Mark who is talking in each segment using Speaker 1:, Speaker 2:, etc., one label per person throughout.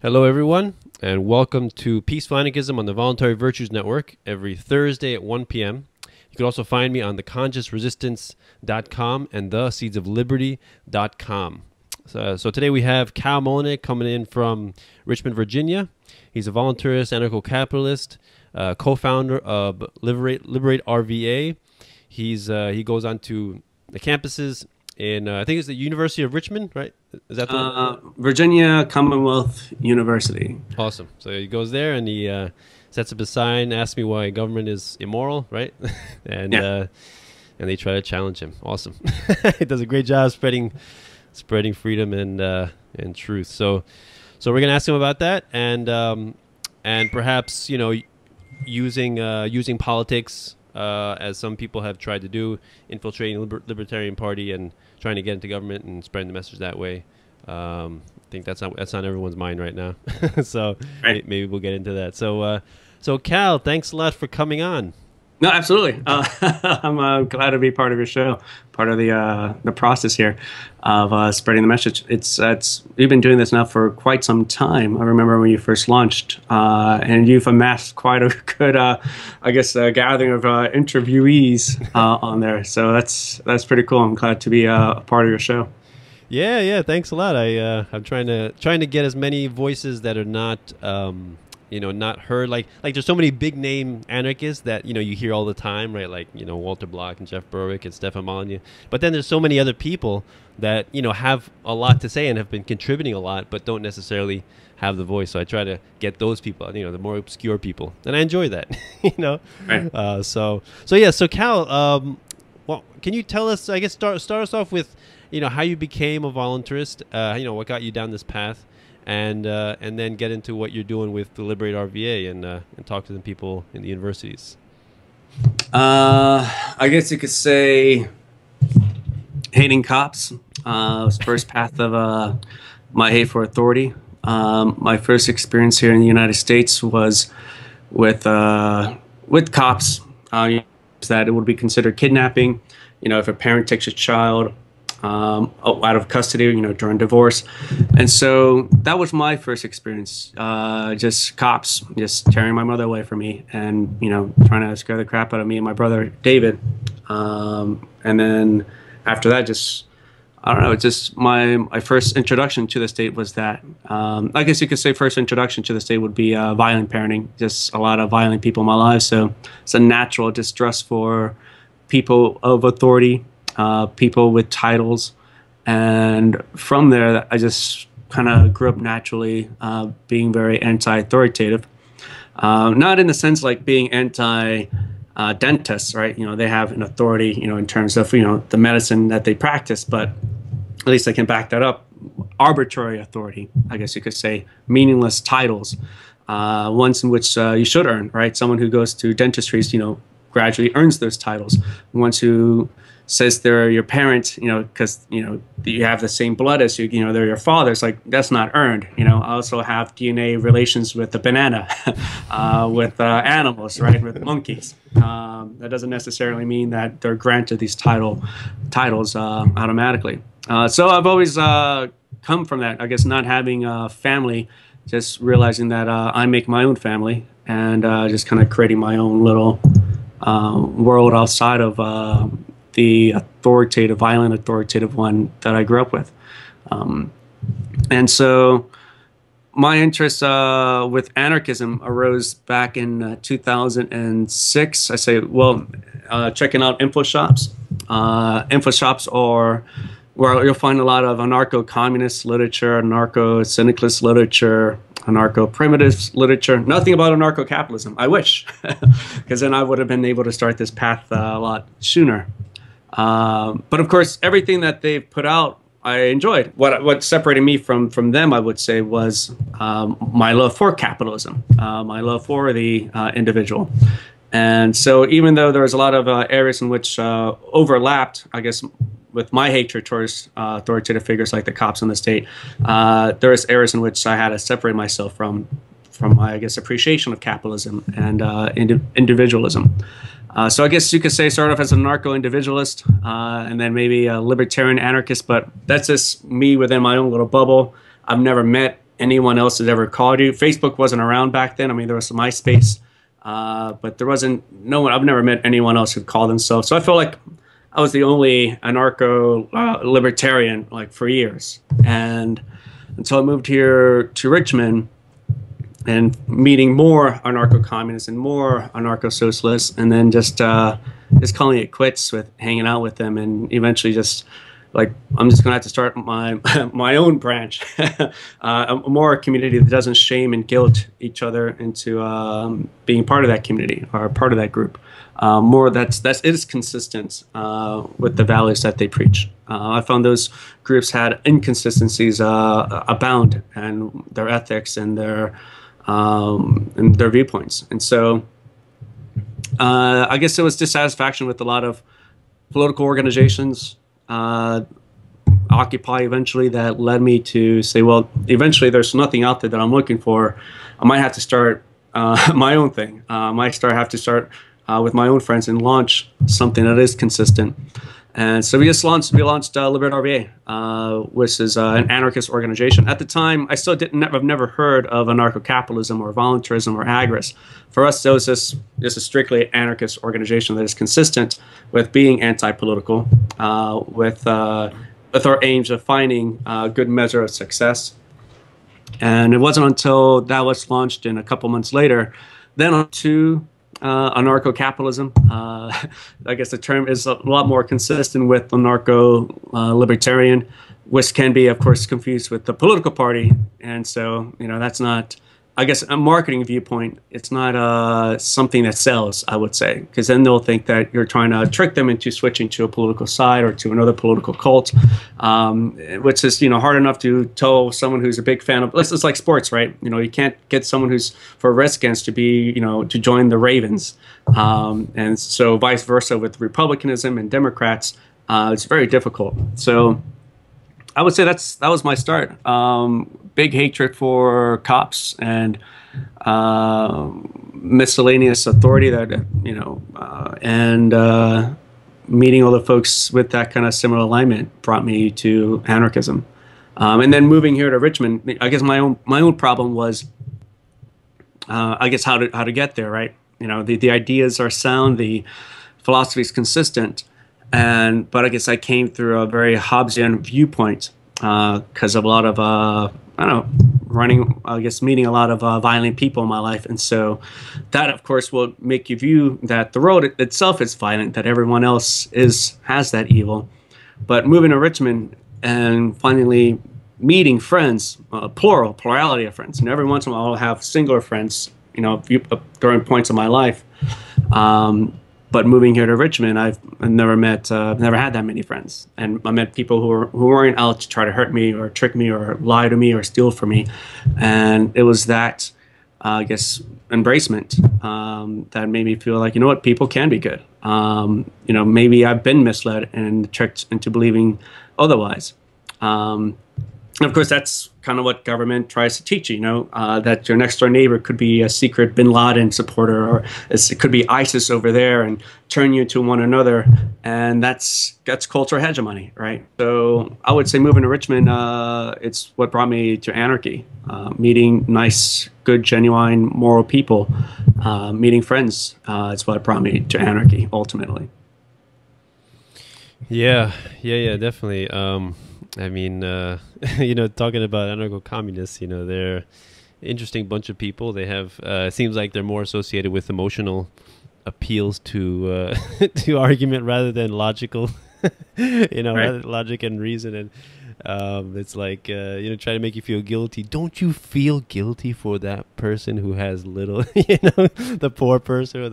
Speaker 1: Hello, everyone, and welcome to Peaceful Anarchism on the Voluntary Virtues Network every Thursday at 1 p.m. You can also find me on theconsciousresistance.com and theseedsofliberty.com. So today we have Kal Molinet coming in from Richmond, Virginia. He's a voluntarist, anarcho-capitalist, co-founder of Liberate RVA. He goes on to the campuses in, I think it's the University of Richmond, right? Is that the one?
Speaker 2: Virginia Commonwealth University.
Speaker 1: Awesome. So he goes there and he sets up a sign, asks me why government is immoral, right? And they try to challenge him. Awesome. He does a great job spreading freedom and truth. So we're gonna ask him about that and perhaps using politics as some people have tried to do, infiltrating the Libertarian Party and trying to get into government and spreading the message that way. I think that's on everyone's mind right now. So
Speaker 2: right.
Speaker 1: Maybe we'll get into that. So Kal, thanks a lot for coming on.
Speaker 2: No, absolutely. I'm glad to be part of your show, part of the process here of spreading the message. We've been doing this now for quite some time. I remember when you first launched, and you've amassed quite a good, gathering of interviewees on there. So that's pretty cool. I'm glad to be a part of your show.
Speaker 1: Yeah. Thanks a lot. I'm trying to get as many voices that are not. Not heard. Like there's so many big name anarchists that you hear all the time, right? Like Walter Block and Jeff Berwick and Stefan Molyneux. But then there's so many other people that have a lot to say and have been contributing a lot, but don't necessarily have the voice. So I try to get those people, the more obscure people, and I enjoy that.
Speaker 2: Right.
Speaker 1: So Kal, well, can you tell us? I guess start us off with how you became a voluntarist. What got you down this path. And then get into what you're doing with the Liberate RVA and talk to the people in the universities.
Speaker 2: I guess you could say hating cops was the first path of my hate for authority. My first experience here in the United States was with cops. That it would be considered kidnapping. If a parent takes a child out of custody, during divorce. And so that was my first experience, just cops just tearing my mother away from me and, trying to scare the crap out of me and my brother, David. And then after that, just my first introduction to the state was that. I guess you could say first introduction to the state would be violent parenting, just a lot of violent people in my life. So it's a natural distrust for people of authority, people with titles, and from there I just kind of grew up naturally being very anti-authoritative, not in the sense like being anti-dentists, right? They have an authority, in terms of the medicine that they practice, but at least I can back that up. Arbitrary authority, I guess you could say, meaningless titles, ones in which you should earn, right? Someone who goes to dentistries, gradually earns those titles. Ones who says they're your parent, because you have the same blood as you, they're your father. It's like that's not earned. I also have DNA relations with the banana, with animals, right, with monkeys. That doesn't necessarily mean that they're granted these titles automatically. So I've always come from that. I guess not having a family, just realizing that I make my own family and just kind of creating my own little world outside of the violent authoritative one that I grew up with. And so my interest with anarchism arose back in 2006. I say, checking out info shops. Info shops are where you'll find a lot of anarcho-communist literature, anarcho-syndicalist literature, anarcho-primitive literature. Nothing about anarcho-capitalism. I wish, because then I would have been able to start this path a lot sooner. But of course, everything that they've put out, I enjoyed. What separated me from them, I would say, was my love for capitalism, my love for the individual. And so even though there was a lot of areas in which overlapped, I guess, with my hatred towards authoritative figures like the cops in the state, there was areas in which I had to separate myself from my, I guess, appreciation of capitalism and individualism. So I guess you could say start off as a narco-individualist and then maybe a libertarian anarchist, but that's just me within my own little bubble. I've never met anyone else has ever called you. Facebook wasn't around back then. I mean, there was some MySpace, but there wasn't no one. I've never met anyone else who called themselves. So I feel like I was the only anarcho-libertarian like for years, and until I moved here to Richmond and meeting more anarcho-communists and more anarcho-socialists, and then just calling it quits with hanging out with them, and eventually just like I'm just gonna have to start my my own branch, a more community that doesn't shame and guilt each other into being part of that community or part of that group. More it is consistent with the values that they preach. I found those groups had inconsistencies abound, and their ethics and their viewpoints. And so I guess there was dissatisfaction with a lot of political organizations, Occupy eventually, that led me to say, well, eventually there's nothing out there that I'm looking for. I might have to start my own thing. I might have to start with my own friends and launch something that is consistent. And so we launched Liberate RVA, which is an anarchist organization. At the time, I still I've never heard of anarcho-capitalism or voluntarism or agris. For us, it was just a strictly anarchist organization that is consistent with being anti-political, with our aims of finding a good measure of success. And it wasn't until that was launched in a couple months later, then on to anarcho-capitalism. I guess the term is a lot more consistent with anarcho-libertarian, which can be, of course, confused with the political party. And so, that's not, I guess, a marketing viewpoint. It's not something that sells, I would say, because then they'll think that you're trying to trick them into switching to a political side or to another political cult, which is, hard enough to tell someone who's a big fan of. It's like sports, right? You can't get someone who's for Redskins to be, to join the Ravens, and so vice versa with Republicanism and Democrats. It's very difficult. So I would say that was my start. Big hatred for cops and miscellaneous authority and meeting all the folks with that kind of similar alignment brought me to anarchism. And then moving here to Richmond, I guess my own problem was, I guess, how to get there, right? The ideas are sound, the philosophy is consistent. But I guess I came through a very Hobbesian viewpoint because of a lot of meeting a lot of violent people in my life. And so that, of course, will make you view that the world itself is violent, that everyone else has that evil. But moving to Richmond and finally meeting friends, plurality of friends, and every once in a while I'll have singular friends, during points of my life. But moving here to Richmond, I've never had that many friends, and I met people who weren't out to try to hurt me or trick me or lie to me or steal from me, and it was that, I guess, embracement that made me feel like, what, people can be good. Maybe I've been misled and tricked into believing otherwise. And of course, that's kind of what government tries to teach you, that your next door neighbor could be a secret Bin Laden supporter, or it could be ISIS over there and turn you to one another. And that's cultural hegemony, right? So I would say moving to Richmond, it's what brought me to anarchy, meeting nice, good, genuine, moral people, meeting friends. It's what brought me to anarchy, ultimately.
Speaker 1: Yeah, definitely. I mean, talking about anarcho-communists, they're an interesting bunch of people. They have, it seems like they're more associated with emotional appeals to to argument rather than logical, right. Logic and reason. And it's like, trying to make you feel guilty. Don't you feel guilty for that person who has little, the poor person, or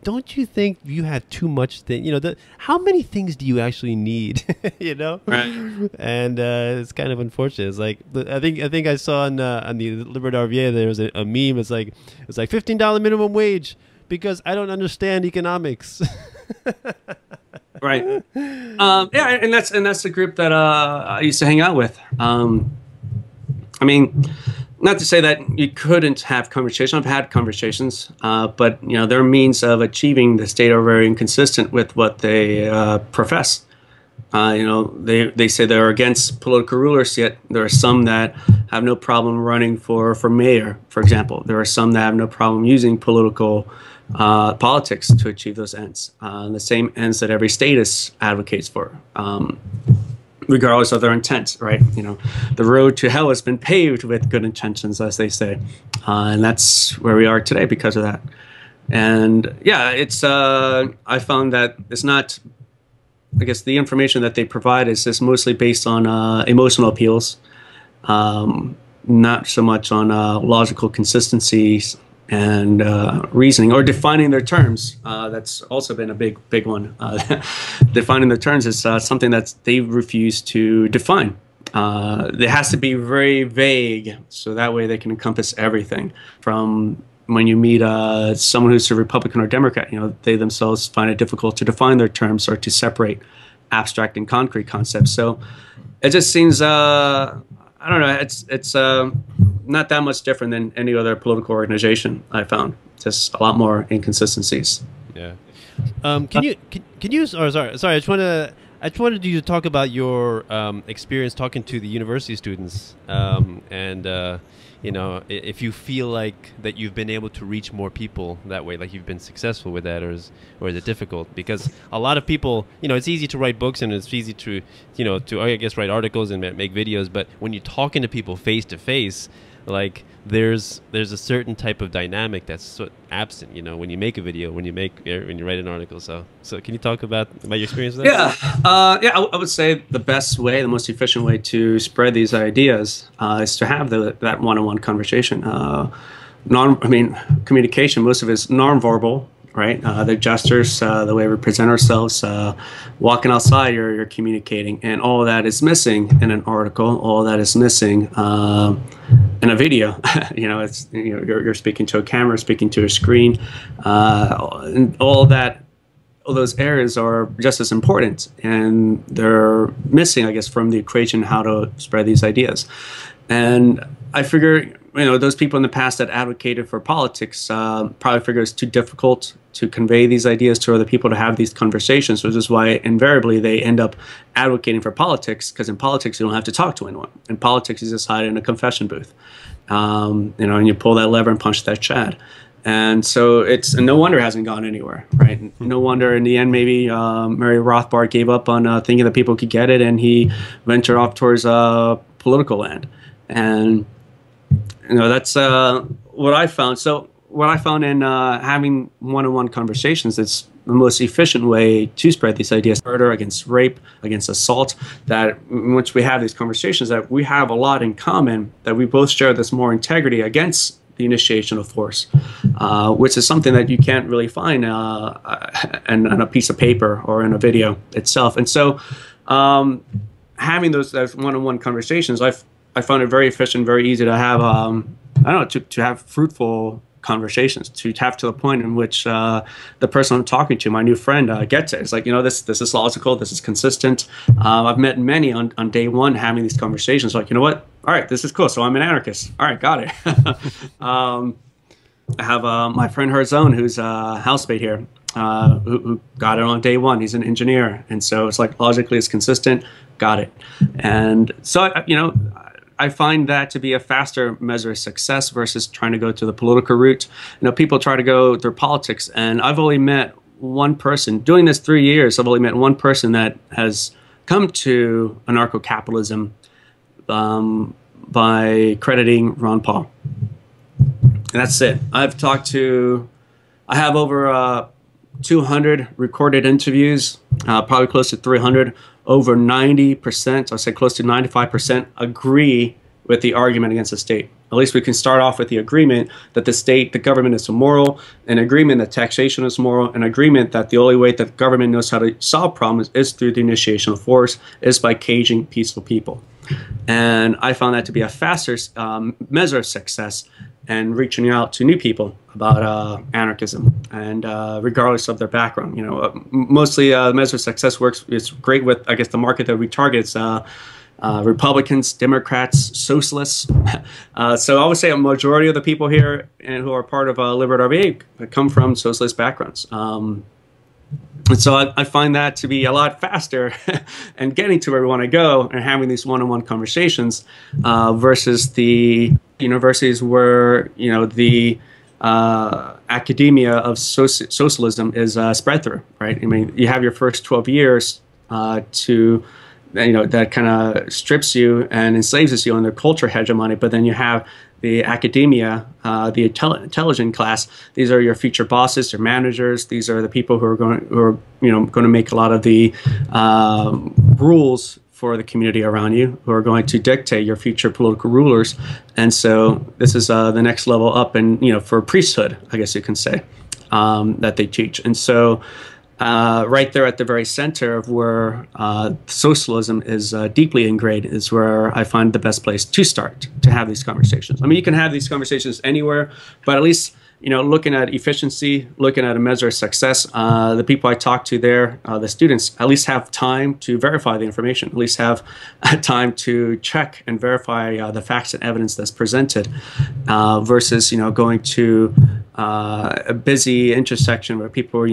Speaker 1: don't you think you have too much how many things do you actually need, Right. And it's kind of unfortunate. It's like, I think I saw on the Liberate RVA, there was a meme. It's like $15 minimum wage because I don't understand economics.
Speaker 2: Right. And that's the group that I used to hang out with. I mean, not to say that you couldn't have conversation. I've had conversations, but their means of achieving the state are very inconsistent with what they profess. They say they're against political rulers, yet there are some that have no problem running for mayor, for example. There are some that have no problem using politics to achieve those ends, the same ends that every statist advocates for, regardless of their intent, right? The road to hell has been paved with good intentions, as they say, and that's where we are today because of that. And yeah, it's I found that it's not. I guess the information that they provide is just mostly based on emotional appeals, not so much on logical consistencies and reasoning or defining their terms. That's also been a big one. Defining their terms is something that they refuse to define. It has to be very vague, so that way they can encompass everything from. When you meet someone who's a Republican or Democrat, they themselves find it difficult to define their terms or to separate abstract and concrete concepts. So it just seems, I don't know, it's not that much different than any other political organization I found. Just a lot more inconsistencies.
Speaker 1: Yeah. Can you? Or sorry. I just wanted you to talk about your experience talking to the university students, and if you feel like that you've been able to reach more people that way, like you've been successful with that, or is it difficult? Because a lot of people, it's easy to write books and it's easy to, I guess, write articles and make videos, but when you're talking to people face to face, like there's a certain type of dynamic that's so absent, when you make a video, when you write an article. So can you talk about your experience with that?
Speaker 2: Yeah, I would say the best way, the most efficient way to spread these ideas is to have that one-on-one conversation. Communication, most of it is nonverbal, right? The gestures, the way we present ourselves, walking outside, you're communicating, and all of that is missing in an article. All of that is missing in a video. It's you're speaking to a camera, speaking to a screen, and all that. All those areas are just as important, and they're missing, I guess, from the equation how to spread these ideas. And I figure, those people in the past that advocated for politics probably figure it's too difficult to convey these ideas to other people, to have these conversations, which is why invariably they end up advocating for politics, because in politics you don't have to talk to anyone. In politics you just hide in a confession booth, and you pull that lever and punch that Chad. And so and no wonder it hasn't gone anywhere, right? No wonder in the end maybe Murray Rothbard gave up on thinking that people could get it, and he ventured off towards political land. And that's what I found. So what I found in having one-on-one conversations, it's the most efficient way to spread these ideas. Murder, against rape, against assault, that once we have these conversations, that we have a lot in common, that we both share this moral integrity against the initiation of force, which is something that you can't really find in a piece of paper or in a video itself. And so having those one-on-one conversations, I found it very efficient, very easy to have, to have fruitful conversations, to have to the point in which the person I'm talking to, my new friend, gets it. It's like, this is logical, this is consistent. I've met many on day one having these conversations, like, what? All right, this is cool. So I'm an anarchist. All right, got it. I have my friend Herein, who's a housemate here, who got it on day one. He's an engineer. And so it's like logically it's consistent, got it. And so, I find that to be a faster measure of success versus trying to go to the political route. People try to go through politics, and I've only met one person. Doing this 3 years, I've only met one person that has come to anarcho-capitalism by crediting Ron Paul. And that's it. I have over 200 recorded interviews, probably close to 300. Over 90%, I'll say close to 95%, agree with the argument against the state. At least we can start off with the agreement that the government is immoral, an agreement that taxation is moral, an agreement that the only way that the government knows how to solve problems is through the initiation of force, is by caging peaceful people. And I found that to be a faster measure of success and reaching out to new people about anarchism, and regardless of their background. Mostly the measure of success works. It's great with, I guess, the market that we target. It's Republicans, Democrats, socialists. So I would say a majority of the people here and who are part of Liberate RVA come from socialist backgrounds. And so I find that to be a lot faster and getting to where we want to go and having these one-on-one conversations versus the universities where, you know, the academia of socialism is spread through, right? I mean, you have your first 12 years to, you know, that kind of strips you and enslaves you on the culture hegemony, but then you have the academia, the intelligent class. These are your future bosses, your managers. These are the people who are going to make a lot of the rules for the community around you, who are going to dictate your future political rulers. And so this is the next level up, and for priesthood, I guess you can say, that they teach. And so right there at the very center of where socialism is deeply ingrained is where I find the best place to start to have these conversations. I mean, you can have these conversations anywhere, but at least, looking at efficiency, looking at a measure of success, the people I talk to there, the students, at least have time to verify the information, at least have time to check and verify the facts and evidence that's presented, versus, going to a busy intersection where people,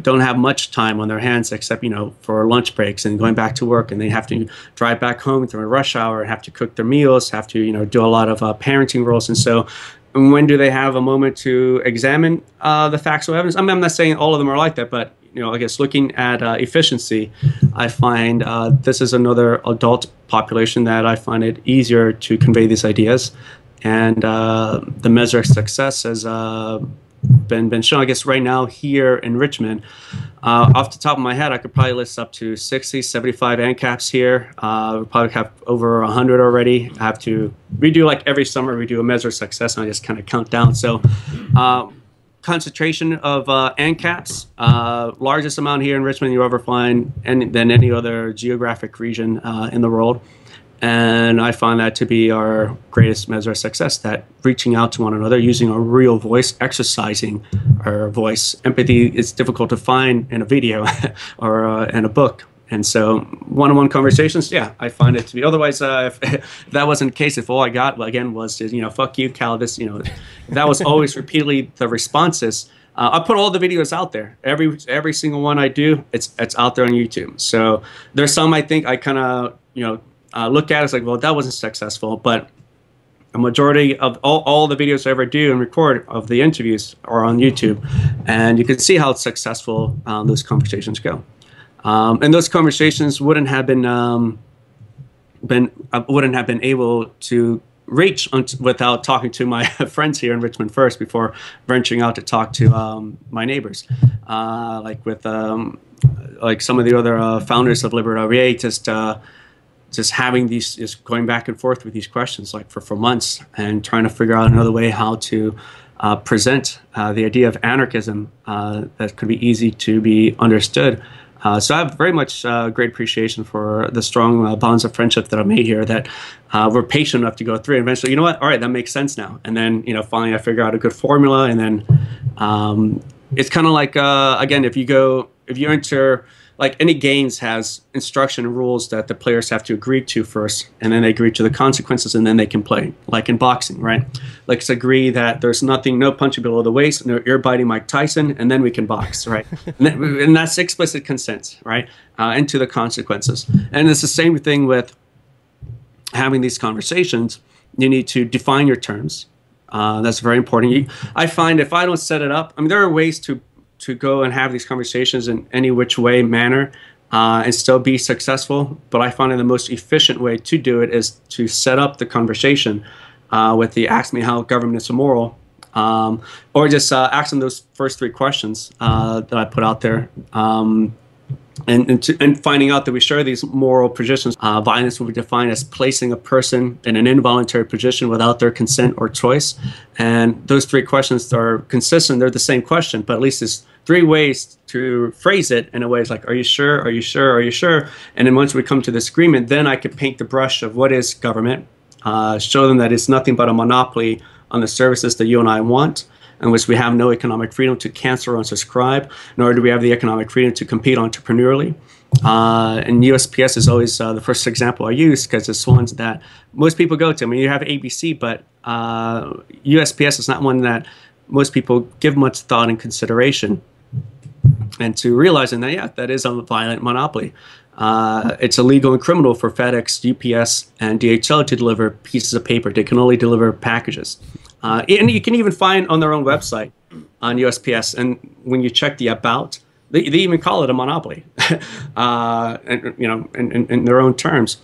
Speaker 2: don't have much time on their hands except, for lunch breaks and going back to work, and they have to drive back home through a rush hour, have to cook their meals, have to, do a lot of parenting roles. And so when do they have a moment to examine the factual evidence? I mean, I'm not saying all of them are like that, but I guess looking at efficiency, I find this is another adult population that I find it easier to convey these ideas, and the measure of success has been shown. I guess right now here in Richmond, off the top of my head, I could probably list up to 60, 75 ANCAPs here. We probably have over 100 already. We do like every summer, we do a measure of success, and I just kind of count down. So concentration of ANCAPs, largest amount here in Richmond you ever find than any other geographic region in the world. And I find that to be our greatest measure of success, that reaching out to one another, using our real voice, exercising our voice. Empathy is difficult to find in a video or in a book. And so one-on-one conversations, yeah, I find it to be. Otherwise, if that wasn't the case, if all I got, again, was just, fuck you, Kal, this, that was always repeatedly the responses. I put all the videos out there. Every single one I do, it's out there on YouTube. So there's some I think I kind of, look at it, it's like, well, that wasn't successful, but a majority of all the videos I ever do and record of the interviews are on YouTube, and you can see how successful those conversations go. And those conversations wouldn't have been able to reach without talking to my friends here in Richmond first, before venturing out to talk to my neighbors, like with like some of the other founders of Liberate RVA, just having these, just going back and forth with these questions like for months, and trying to figure out another way how to present the idea of anarchism that could be easy to be understood. So I have very much great appreciation for the strong bonds of friendship that I've made here, that we're patient enough to go through, and eventually, all right, that makes sense now. And then, finally I figure out a good formula, and then it's kind of like, again, if you enter, like any games has instruction and rules that the players have to agree to first, and then they agree to the consequences, and then they can play. Like in boxing, right? Let's agree that there's no punching below the waist, no ear biting Mike Tyson, and then we can box, right? and that's explicit consent, right? Into the consequences. And it's the same thing with having these conversations. You need to define your terms. That's very important. I find if I don't set it up, I mean, there are ways to go and have these conversations in any which way manner and still be successful. But I find the most efficient way to do it is to set up the conversation with the ask me how government is immoral, or just ask them those first three questions that I put out there. And finding out that we share these moral positions. Violence will be defined as placing a person in an involuntary position without their consent or choice. And those three questions are consistent. They're the same question, but at least there's three ways to phrase it in a way. It's like, are you sure? Are you sure? Are you sure? And then once we come to this agreement, then I could paint the brush of what is government, show them that it's nothing but a monopoly on the services that you and I want, in which we have no economic freedom to cancel or unsubscribe, nor do we have the economic freedom to compete entrepreneurially. And USPS is always the first example I use, because it's ones that most people go to. I mean, you have ABC, but USPS is not one that most people give much thought and consideration. and to realizing that, yeah, that is a violent monopoly. It's illegal and criminal for FedEx, UPS, and DHL to deliver pieces of paper. They can only deliver packages. And you can even find on their own website, on USPS, and when you check the about, they even call it a monopoly, and, you know, in their own terms.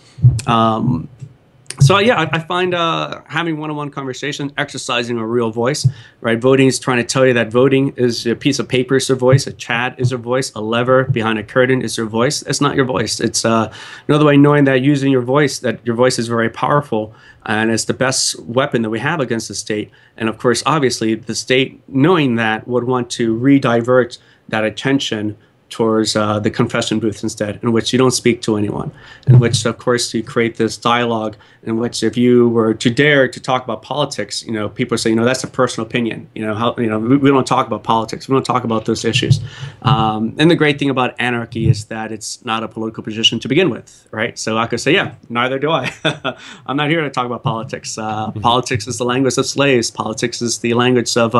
Speaker 2: So yeah, I find having one-on-one conversation, exercising a real voice, right? Voting is trying to tell you that voting is a piece of paper is your voice, a chat is your voice, a lever behind a curtain is your voice. It's not your voice. It's another way knowing that using your voice, that your voice is very powerful, and it's the best weapon that we have against the state. And of course, obviously, the state, knowing that, would want to re-divert that attention towards the confession booth instead, in which you don't speak to anyone, in which, of course, you create this dialogue in which if you were to dare to talk about politics, you know, people say, you know, that's a personal opinion. You know, how, you know, we don't talk about politics. We don't talk about those issues. And the great thing about anarchy is that it's not a political position to begin with, right? So I could say, yeah, neither do I. I'm not here to talk about politics. Politics is the language of slaves. Politics is the language of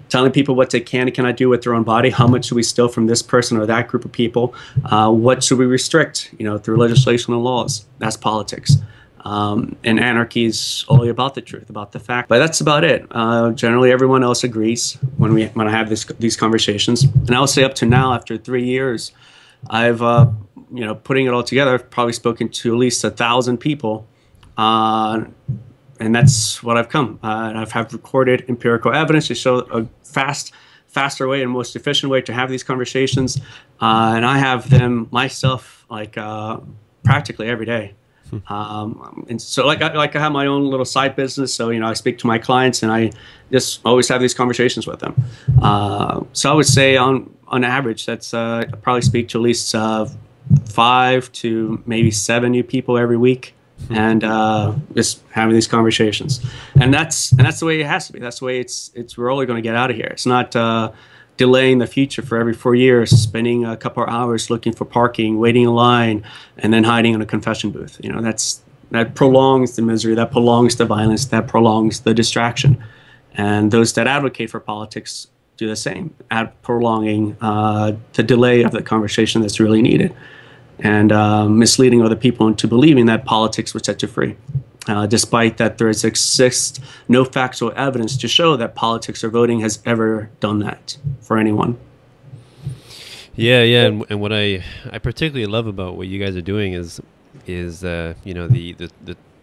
Speaker 2: telling people what they can and cannot do with their own body. How much should we steal from this person or that group of people? What should we restrict, you know, through legislation and laws? That's politics. And anarchy is only about the truth, about the fact. But that's about it. Generally, everyone else agrees when I have these conversations. And I would say up to now, after 3 years, I've, you know, putting it all together, I've probably spoken to at least 1,000 people. And that's what I've come. And I've have recorded empirical evidence to show a faster way and most efficient way to have these conversations. And I have them myself, like, practically every day. And so like I have my own little side business. So, you know, I speak to my clients and I just always have these conversations with them. So I would say on average, that's I probably speak to at least 5 to maybe 7 new people every week. And just having these conversations, and that's the way it has to be. That's the way we're only going to get out of here. It's not delaying the future for every 4 years, spending a couple of hours looking for parking, waiting in line, and then hiding in a confession booth. You know, that prolongs the misery, that prolongs the violence, that prolongs the distraction. And those that advocate for politics do the same, at prolonging the delay of the conversation that's really needed, and misleading other people into believing that politics would set you free, despite that there exists no factual evidence to show that politics or voting has ever done that for anyone.
Speaker 1: Yeah, and what I particularly love about what you guys are doing is you know,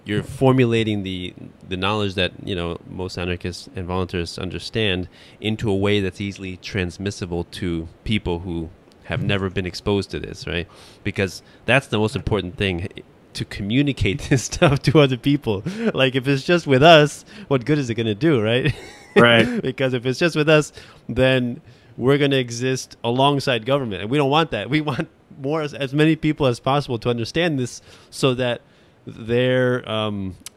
Speaker 1: you're formulating the knowledge that, you know, most anarchists and voluntarists understand into a way that's easily transmissible to people who have never been exposed to this, right? Because that's the most important thing, to communicate this stuff to other people. Like, if it's just with us, what good is it going to do, right?
Speaker 2: Right.
Speaker 1: Because if it's just with us, then we're going to exist alongside government, and we don't want that. We want as many people as possible to understand this, so that they're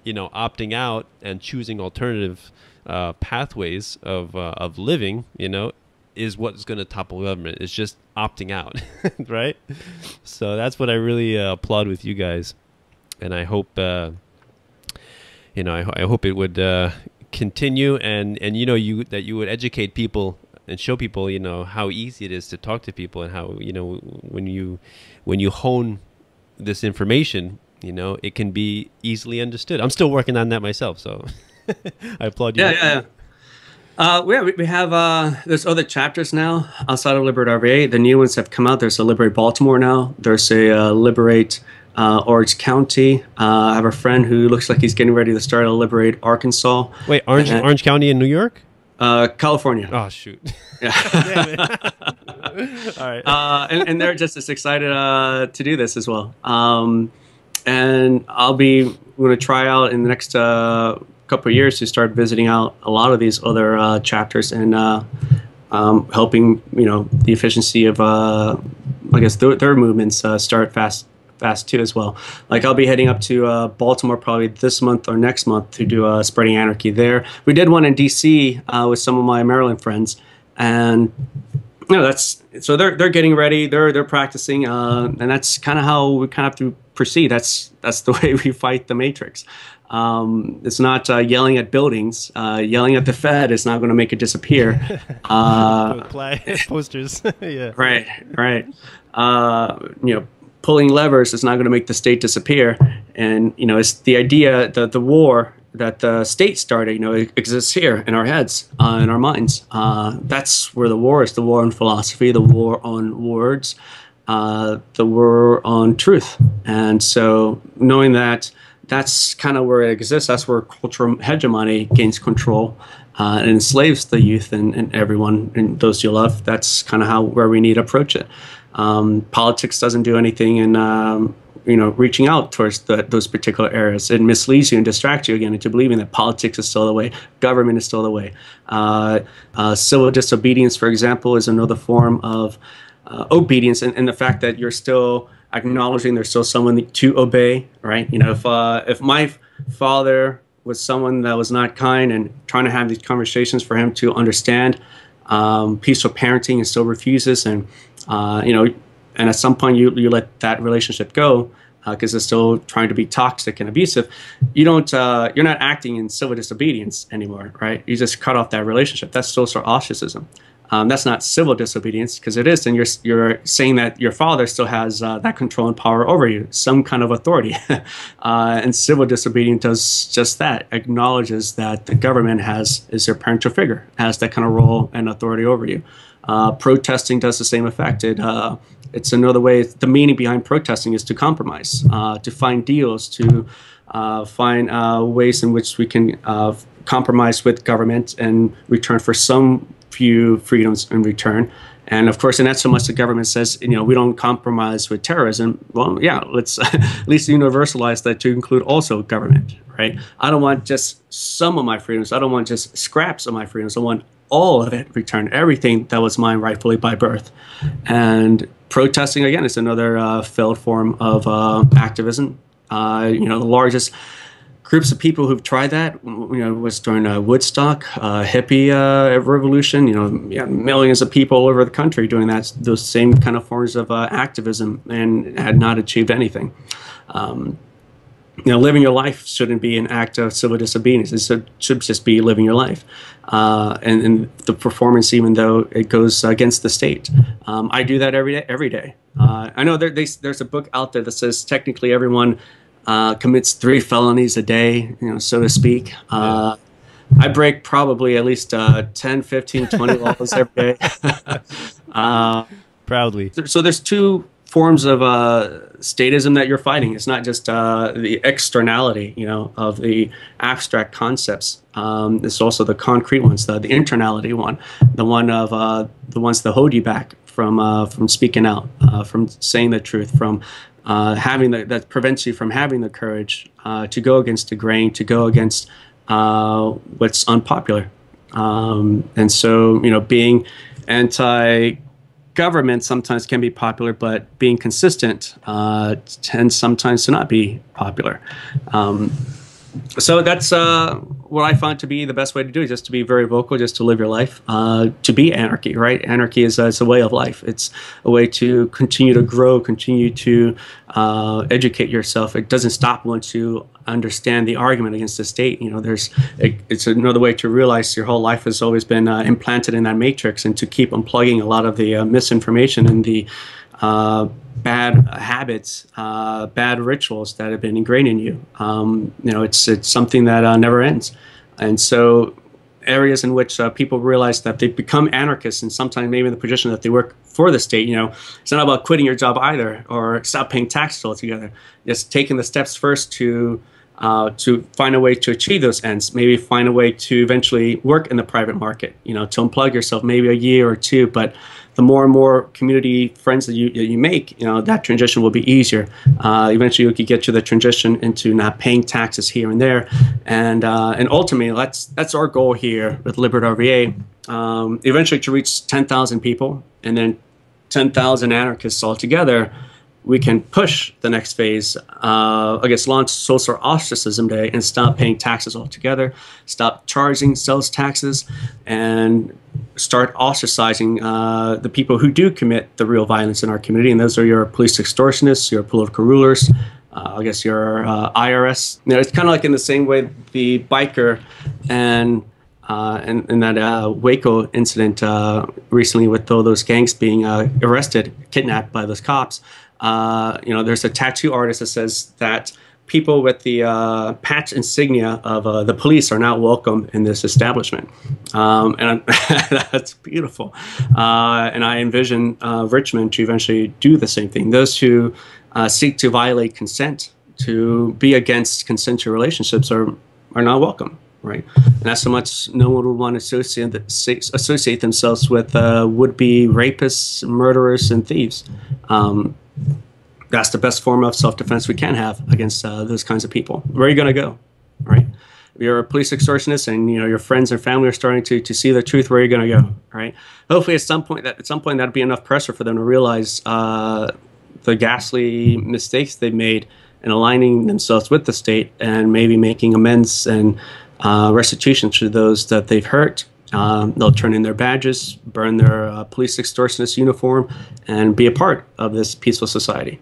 Speaker 1: you know, opting out and choosing alternative pathways of living, you know, is what's going to topple government. It's just opting out, right? So that's what I really applaud with you guys, and I hope you know, I hope it would continue, and you know, that you would educate people and show people, you know, how easy it is to talk to people, and how, you know, when you hone this information, you know, it can be easily understood. I'm still working on that myself, so I applaud you.
Speaker 2: Yeah. We have there's other chapters now outside of Liberate RVA. The new ones have come out. There's a Liberate Baltimore now. There's a Liberate Orange County. I have a friend who looks like he's getting ready to start a Liberate Arkansas.
Speaker 1: Wait, Orange County in New York?
Speaker 2: California.
Speaker 1: Oh, shoot.
Speaker 2: Yeah.
Speaker 1: Damn it. All right.
Speaker 2: And they're just as excited to do this as well. And I'll be going to try out in the next couple of years to start visiting out a lot of these other chapters, and helping, you know, the efficiency of I guess their movements start fast too as well. Like, I'll be heading up to Baltimore probably this month or next month to do Spreading Anarchy there. We did one in DC with some of my Maryland friends, and you know, so they're getting ready, they're practicing, and that's kind of how we kind of have to proceed. That's the way we fight the matrix. It's not yelling at buildings. Yelling at the Fed is not going to make it disappear.
Speaker 1: Posters. Yeah.
Speaker 2: Right, right. Pulling levers is not going to make the state disappear. And, it's the idea that the war that the state started, it exists here in our heads, in our minds. That's where the war is, the war on philosophy, the war on words, the war on truth. And so knowing that that's kind of where it exists, that's where cultural hegemony gains control and enslaves the youth and everyone and those you love. That's kind of where we need to approach it. Politics doesn't do anything in reaching out towards those particular areas. It misleads you and distracts you again into believing that politics is still the way, government is still the way. Civil disobedience, for example, is another form of obedience, and the fact that you're still acknowledging there's still someone to obey, right? If my father was someone that was not kind and trying to have these conversations for him to understand peaceful parenting and still refuses, and and at some point you let that relationship go because it's still trying to be toxic and abusive, you're not acting in civil disobedience anymore, right? You just cut off that relationship. That's social ostracism. That's not civil disobedience, because it is, and you're saying that your father still has that control and power over you, some kind of authority. And civil disobedience does just that, acknowledges that the government is your parental figure, has that kind of role and authority over you. Protesting does the same effect. It's another way. The meaning behind protesting is to compromise, to find deals, to find ways in which we can compromise with government and return for some few freedoms in return. And of course, and not so much the government says, we don't compromise with terrorism. Well, yeah, let's at least universalize that to include also government, right? I don't want just some of my freedoms. I don't want just scraps of my freedoms. I want all of it returned, everything that was mine rightfully by birth. And protesting, again, is another failed form of activism. The largest groups of people who've tried that, was during Woodstock, hippie revolution. Millions of people all over the country doing those same kind of forms of activism, and had not achieved anything. Living your life shouldn't be an act of civil disobedience. It should just be living your life. And the performance, even though it goes against the state. I do that every day. I know there's a book out there that says technically everyone commits 3 felonies a day, so to speak. I break probably at least 10, 15, 20 laws every day.
Speaker 1: Proudly.
Speaker 2: So there's 2 forms of statism that you're fighting. It's not just the externality, of the abstract concepts. It's also the concrete ones, the internality one, the one of the ones that hold you back from speaking out, from saying the truth, from that prevents you from having the courage to go against the grain, to go against what's unpopular. And so, being anti-government sometimes can be popular, but being consistent tends sometimes to not be popular. So that's what I find to be the best way to do it, just to be very vocal, just to live your life, to be anarchy, right? Anarchy is a way of life. It's a way to continue to grow, continue to educate yourself. It doesn't stop once you understand the argument against the state. It's another way to realize your whole life has always been implanted in that matrix, and to keep unplugging a lot of the misinformation and the bad habits, bad rituals that have been ingrained in you. It's something that never ends. And so areas in which people realize that they've become anarchists, and sometimes maybe in the position that they work for the state, it's not about quitting your job either, or stop paying taxes altogether. Just taking the steps first to find a way to achieve those ends, maybe find a way to eventually work in the private market, to unplug yourself, maybe a year or 2, but the more and more community friends that you make, that transition will be easier. Eventually, you could get to the transition into not paying taxes here and there, and ultimately, that's our goal here with Liberate RVA. Eventually, to reach 10,000 people, and then 10,000 anarchists altogether, we can push the next phase, launch social ostracism day and stop paying taxes altogether, stop charging sales taxes, and start ostracizing the people who do commit the real violence in our community. And those are your police extortionists, your political rulers, I guess your IRS. You know, it's kind of like in the same way the biker and in that Waco incident recently with all those gangs being arrested, kidnapped by those cops. You know, there's a tattoo artist that says that people with the patch insignia of the police are not welcome in this establishment. And that's beautiful. And I envision Richmond to eventually do the same thing. Those who seek to violate consent, to be against consensual relationships are not welcome, right? And not so much no one would want to associate themselves with would-be rapists, murderers, and thieves. That's the best form of self-defense we can have against those kinds of people. Where are you going to go, right? If you're a police extortionist and you know your friends and family are starting to see the truth, where are you going to go, right? Hopefully, at some point that'll be enough pressure for them to realize the ghastly mistakes they've made in aligning themselves with the state and maybe making amends and restitution to those that they've hurt. They'll turn in their badges, burn their police extortionist uniform, and be a part of this peaceful society.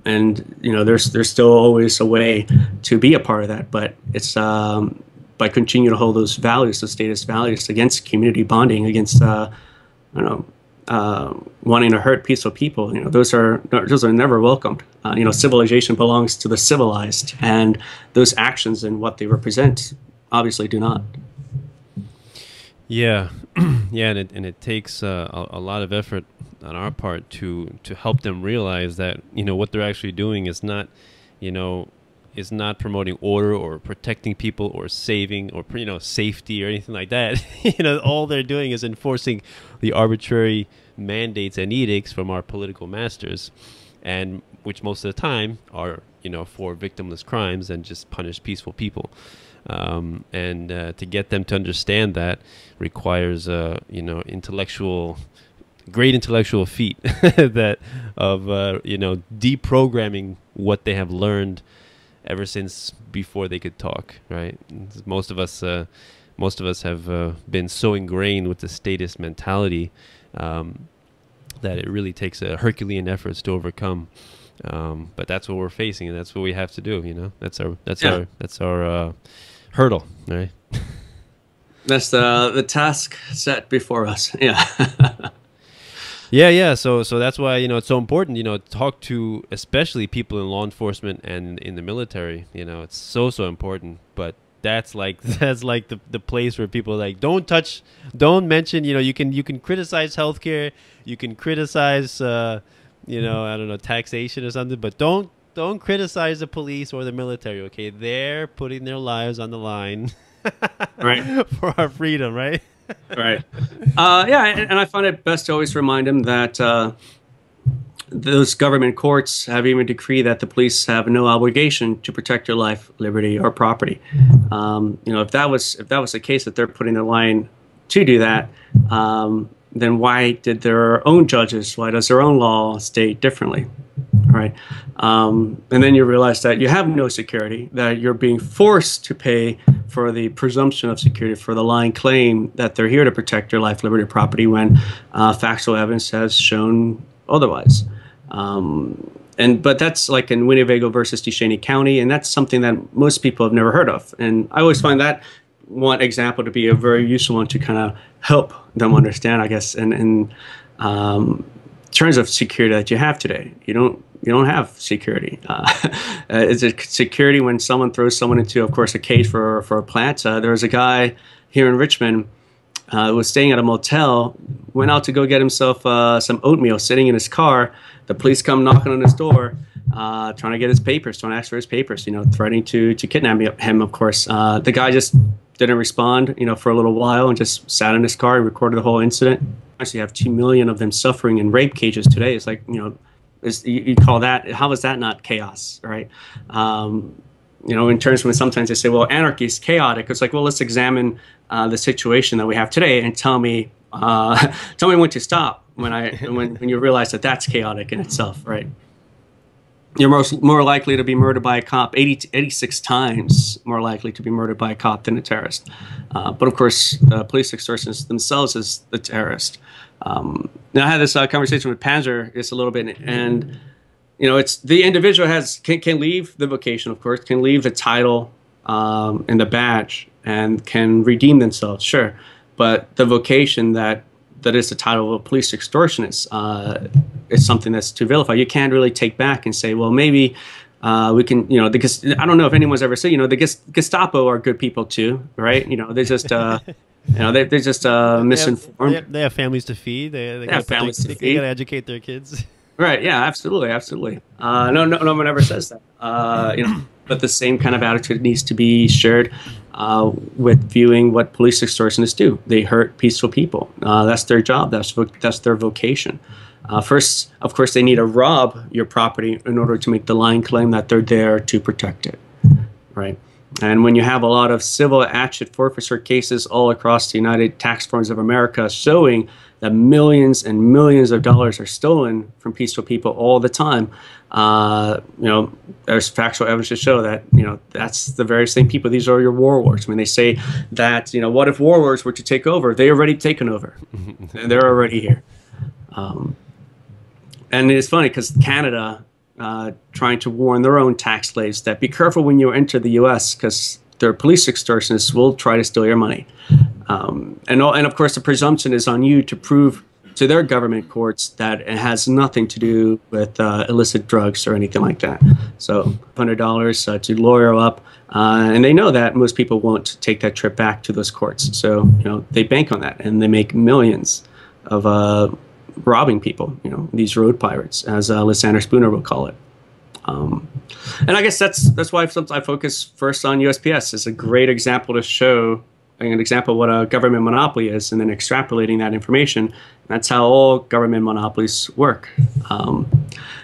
Speaker 2: And you know, there's still always a way to be a part of that, but it's by continuing to hold those values, those status values, against community bonding, against wanting to hurt peaceful people. You know, those are never welcomed. You know, civilization belongs to the civilized, and those actions and what they represent obviously do not.
Speaker 1: Yeah, yeah, and it takes a lot of effort on our part to help them realize that, you know, what they're actually doing is not, you know, is not promoting order or protecting people or saving or, you know, safety or anything like that. You know, all they're doing is enforcing the arbitrary mandates and edicts from our political masters, and which most of the time are, you know, for victimless crimes and just punish peaceful people. And to get them to understand that requires you know, great intellectual feat that of you know, deprogramming what they have learned ever since before they could talk, right? Most of us have been so ingrained with the statist mentality that it really takes a Herculean efforts to overcome. But that's what we're facing, and that's what we have to do. You know, that's our hurdle, right?
Speaker 2: That's the task set before us. Yeah.
Speaker 1: Yeah. So that's why, you know, it's so important, you know, talk to especially people in law enforcement and in the military. You know, it's so important. But that's like the place where people are like, don't mention. You know, you can criticize healthcare, you can criticize you know, I don't know, taxation or something, but don't criticize the police or the military. Okay, they're putting their lives on the line,
Speaker 2: right,
Speaker 1: for our freedom, right?
Speaker 2: Right. Yeah, and I find it best to always remind them that those government courts have even decreed that the police have no obligation to protect your life, liberty, or property. You know, if that was the case, that they're putting the line to do that, then why did their own judges? Why does their own law state differently? Right. And then you realize that you have no security, that you're being forced to pay for the presumption of security, for the lying claim that they're here to protect your life, liberty, or property, when factual evidence has shown otherwise. But that's like in Winnebago versus Duchesne County, and that's something that most people have never heard of. And I always find that one example to be a very useful one to kind of help them understand, I guess, in terms of security that you have today. You don't have security. Is it security when someone throws someone into, of course, a cage for a plant? There was a guy here in Richmond who was staying at a motel, went out to go get himself some oatmeal, sitting in his car. The police come knocking on his door, trying to get his papers, trying to ask for his papers, you know, threatening to kidnap him, of course. The guy just didn't respond, you know, for a little while, and just sat in his car and recorded the whole incident. Actually, you have 2 million of them suffering in rape cages today. It's like, you know, you call that, how is that not chaos, right? You know, in terms when sometimes they say, well, anarchy is chaotic. It's like, well, let's examine the situation that we have today and tell me when to stop when you realize that that's chaotic in itself, right? You're more likely to be murdered by a cop 86 times more likely to be murdered by a cop than a terrorist. But of course, police extortionists themselves is the terrorist. Now, I had this conversation with Panzer just a little bit, and it's the individual can leave the vocation, of course, can leave the title and the badge, and can redeem themselves, sure. But the vocation that is the title of a police extortionist is something that's to vilify. You can't really take back and say, well, maybe we can, because I don't know if anyone's ever said, the Gestapo are good people too, right? They're just, they're just misinformed.
Speaker 1: They have families to feed. They
Speaker 2: have families to feed.
Speaker 1: They got to educate their kids.
Speaker 2: Right. Yeah. Absolutely. Absolutely. No one ever says that. But the same kind of attitude needs to be shared with viewing what police extortionists do. They hurt peaceful people. That's their job. That's their vocation. First, of course, they need to rob your property in order to make the lying claim that they're there to protect it. Right. And when you have a lot of civil action forfeiture cases all across the United Tax Forms of America showing that millions and millions of dollars are stolen from peaceful people all the time, there's factual evidence to show that, that's the very same people. These are your warlords. When they say that, what if warlords were to take over? They already taken over. They're already here. And it's funny because Canada, trying to warn their own tax slaves that be careful when you enter the U.S. because their police extortionists will try to steal your money. And of course, the presumption is on you to prove to their government courts that it has nothing to do with illicit drugs or anything like that. So $100 to lawyer up. And they know that most people won't take that trip back to those courts. So, they bank on that and they make millions of robbing people, these road pirates, as Lysander Spooner will call it. And I guess that's why I focus first on USPS. It's a great example to show an example of what a government monopoly is, and then extrapolating that information. That's how all government monopolies work. When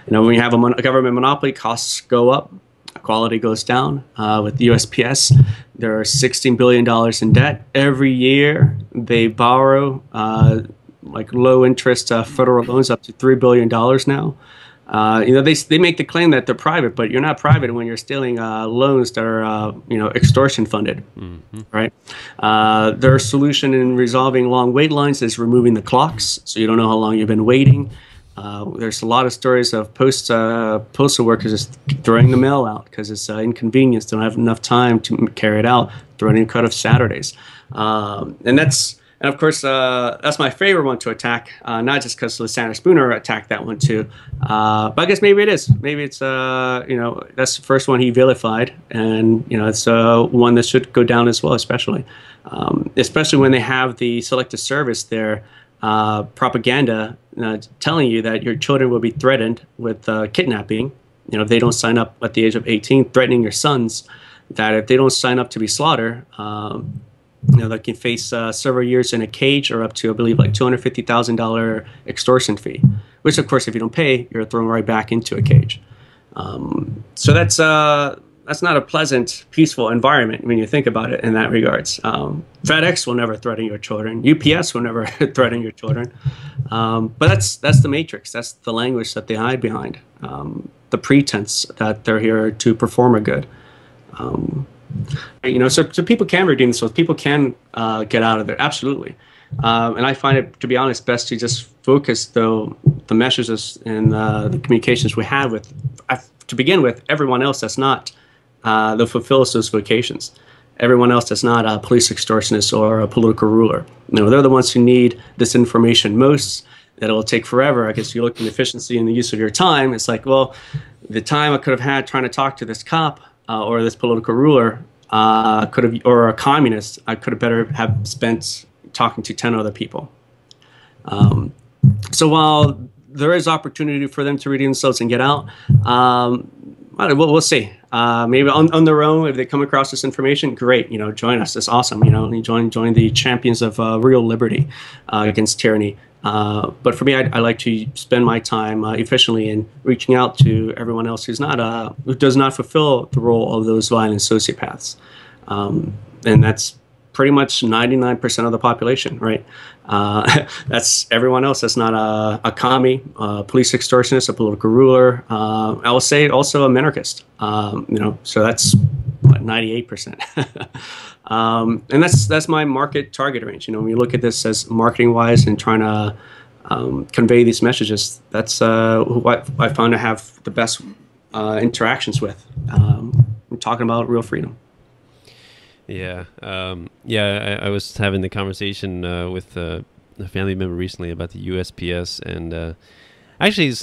Speaker 2: you have a government monopoly, costs go up, quality goes down. With the USPS, there are $16 billion in debt. Every year, they borrow low interest federal loans up to $3 billion now. They make the claim that they're private, but you're not private when you're stealing loans that are extortion funded, right? Their solution in resolving long wait lines is removing the clocks, so you don't know how long you've been waiting. There's a lot of stories of postal workers just throwing the mail out because it's inconvenience. They don't have enough time to carry it out. Throwing in cut off Saturdays, and of course, that's my favorite one to attack, not just because Lysander Spooner attacked that one too, but I guess maybe it is. Maybe it's, that's the first one he vilified, and, it's one that should go down as well, especially when they have the Selective Service there, propaganda telling you that your children will be threatened with kidnapping, if they don't sign up at the age of 18, threatening your sons, that if they don't sign up to be slaughtered, they can face several years in a cage or up to, I believe, like $250,000 extortion fee, which, of course, if you don't pay, you're thrown right back into a cage. So that's not a pleasant, peaceful environment when you think about it in that regards. FedEx will never threaten your children. UPS will never threaten your children. But that's the matrix. That's the language that they hide behind, the pretense that they're here to perform a good. So people can redeem themselves. People can get out of there. Absolutely. And I find it, to be honest, best to just focus, though, the messages and the communications we have with, to begin with, everyone else that's not that fulfills those vocations. Everyone else that's not a police extortionist or a political ruler. They're the ones who need this information most. That it'll take forever. I guess you look at the efficiency and the use of your time. It's like, well, the time I could have had trying to talk to this cop or this political ruler or a communist, I could have better have spent talking to 10 other people. So while there is opportunity for them to redeem themselves and get out, we'll see. Maybe on their own, if they come across this information, great. Join us. It's awesome. Join the champions of real liberty against tyranny. But for me, I like to spend my time efficiently in reaching out to everyone else who does not fulfill the role of those violent sociopaths, and that's pretty much 99% of the population, right? That's everyone else. That's not a commie, a police extortionist, a political ruler. I will say also a minarchist. So that's what, 98%. And that's my market target range. When you look at this as marketing wise and trying to convey these messages. That's who I found to have the best interactions with. We're talking about real freedom.
Speaker 1: Yeah, I was having the conversation with a family member recently about the USPS, and actually,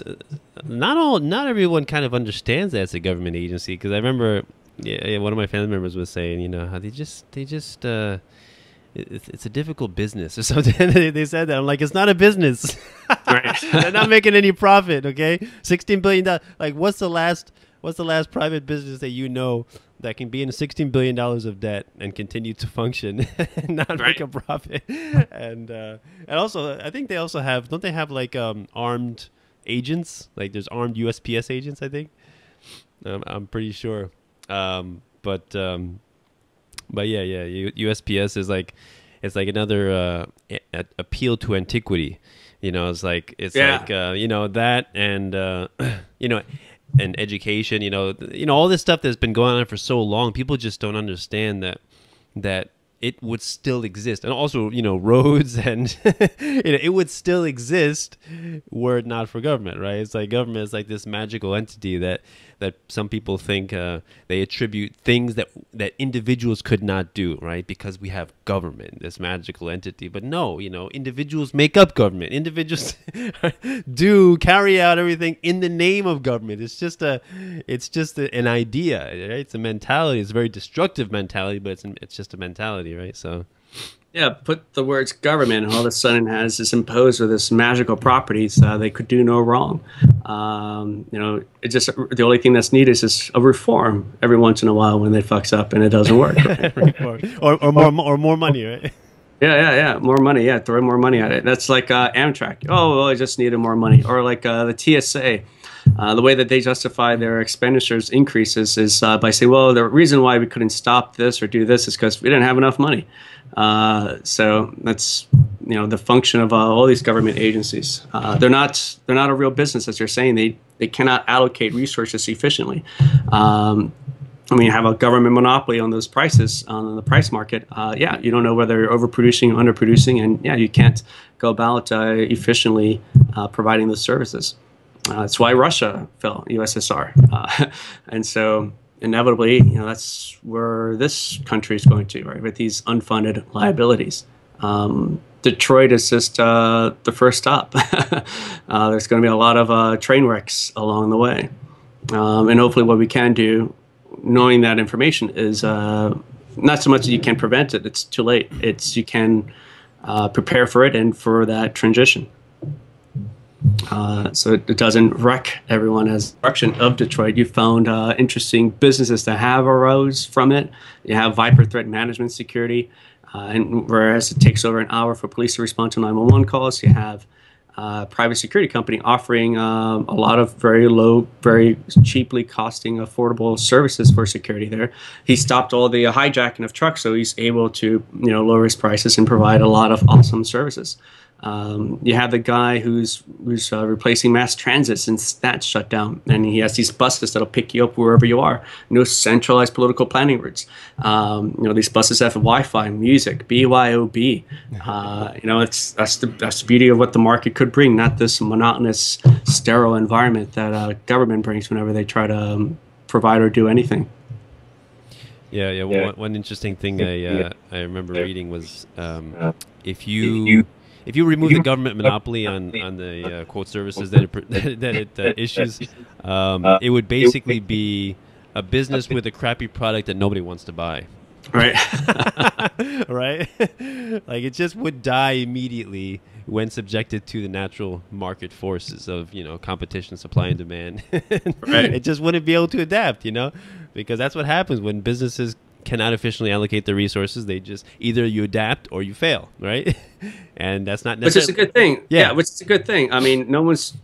Speaker 1: not everyone kind of understands that it's a government agency. Because I remember, one of my family members was saying, you know, how they just it's a difficult business or something. They said that. I'm like, it's not a business.
Speaker 2: Right.
Speaker 1: They're not making any profit. Okay, $16 billion. Like, what's the last private business that you know that can be in $16 billion of debt and continue to function and not make a profit? And also, I think they also have, don't they have like armed agents? Like, there's armed USPS agents, I think. I'm pretty sure. But yeah, USPS is like, it's like another appeal to antiquity. You know, it's like you know, that, and you know, and education. You know, all this stuff that's been going on for so long. People just don't understand that it would still exist, and also, you know, roads, and you know, it would still exist were it not for government, right? It's like government is like this magical entity that some people think they attribute things that individuals could not do, right? Because we have government, this magical entity. But no, you know, individuals make up government. Individuals do carry out everything in the name of government. It's just an idea, right? It's a mentality. It's a very destructive mentality, but it's just a mentality, right? So.
Speaker 2: Yeah, put the words government, and all of a sudden has this imposed with this magical properties. They could do no wrong. You know, it just, the only thing that's needed is a reform every once in a while when it fucks up and it doesn't work. Right?
Speaker 1: or more money, right?
Speaker 2: Yeah, more money. Yeah, throw more money at it. That's like Amtrak. Oh, well, I just needed more money. Or like the TSA. The way that they justify their expenditures increases is by saying, well, the reason why we couldn't stop this or do this is because we didn't have enough money. So that's, you know, the function of all these government agencies. They're not a real business, as you're saying. They cannot allocate resources efficiently. I mean, you have a government monopoly on those prices on the price market. Yeah, you don't know whether you're overproducing or underproducing, and yeah, you can't go about efficiently providing those services. That's why Russia fell, USSR, and so inevitably, you know, that's where this country is going to, right, with these unfunded liabilities. Detroit is just the first stop. There's going to be a lot of train wrecks along the way, and hopefully, what we can do, knowing that information, is not so much that you can prevent it; it's too late. It's you can prepare for it and for that transition. So it doesn't wreck everyone as direction of Detroit. You found interesting businesses that have arose from it. You have Viper Threat Management Security, and whereas it takes over an hour for police to respond to 911 calls, you have a private security company offering a lot of very low, very cheaply costing, affordable services for security there. He stopped all the hijacking of trucks, so he's able to, you know, lower his prices and provide a lot of awesome services. You have the guy who's replacing mass transit since that's shut down, and he has these buses that'll pick you up wherever you are. No centralized political planning routes. You know, these buses have Wi-Fi, music, BYOB. You know, that's the beauty of what the market could bring, not this monotonous, sterile environment that government brings whenever they try to provide or do anything.
Speaker 1: Yeah. Well, one interesting thing I remember reading was if you remove the government monopoly on the quote services that it issues, it would basically be a business with a crappy product that nobody wants to buy.
Speaker 2: Right.
Speaker 1: Right? Like, it just would die immediately when subjected to the natural market forces of, you know, competition, supply and demand. Right. It just wouldn't be able to adapt, you know, because that's what happens when businesses cannot efficiently allocate their resources. They just, either you adapt or you fail, right? And that's not necessarily... Which is a
Speaker 2: good thing. Yeah, which is a good thing. I mean,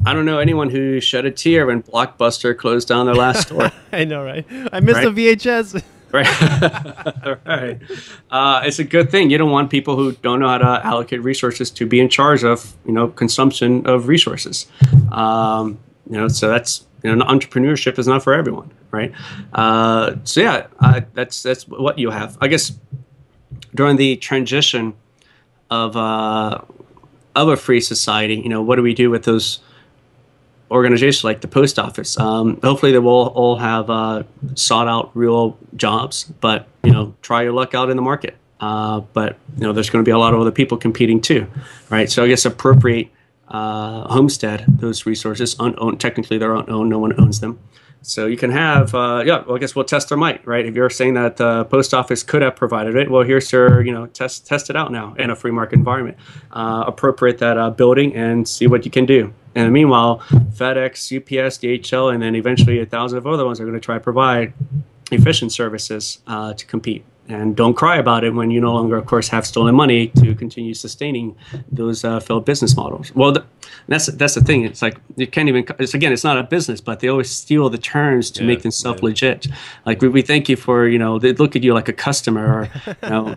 Speaker 2: I don't know anyone who shed a tear when Blockbuster closed down their last store.
Speaker 1: I know, right? I missed the VHS.
Speaker 2: Right. Right. It's a good thing. You don't want people who don't know how to allocate resources to be in charge of, you know, consumption of resources. You know, so that's, you know, entrepreneurship is not for everyone, right? So yeah, that's what you have. I guess during the transition of of a free society, what do we do with those organizations like the post office? Hopefully they will all have sought out real jobs, but try your luck out in the market. But there's going to be a lot of other people competing too, right? So I guess appropriate, homestead those resources. Unowned, technically they're unowned, no one owns them. So you can have, well, I guess we'll test our might, right? If you're saying that the post office could have provided it, well, here's your, test it out now in a free market environment. Appropriate that building and see what you can do. And meanwhile, FedEx, UPS, DHL, and then eventually 1,000 of other ones are going to try to provide efficient services to compete. And don't cry about it when you no longer, of course, have stolen money to continue sustaining those failed business models. Well, that's the thing. It's like you can't even. It's not a business, but they always steal the terms to make themselves legit. Like we thank you for they look at you like a customer, or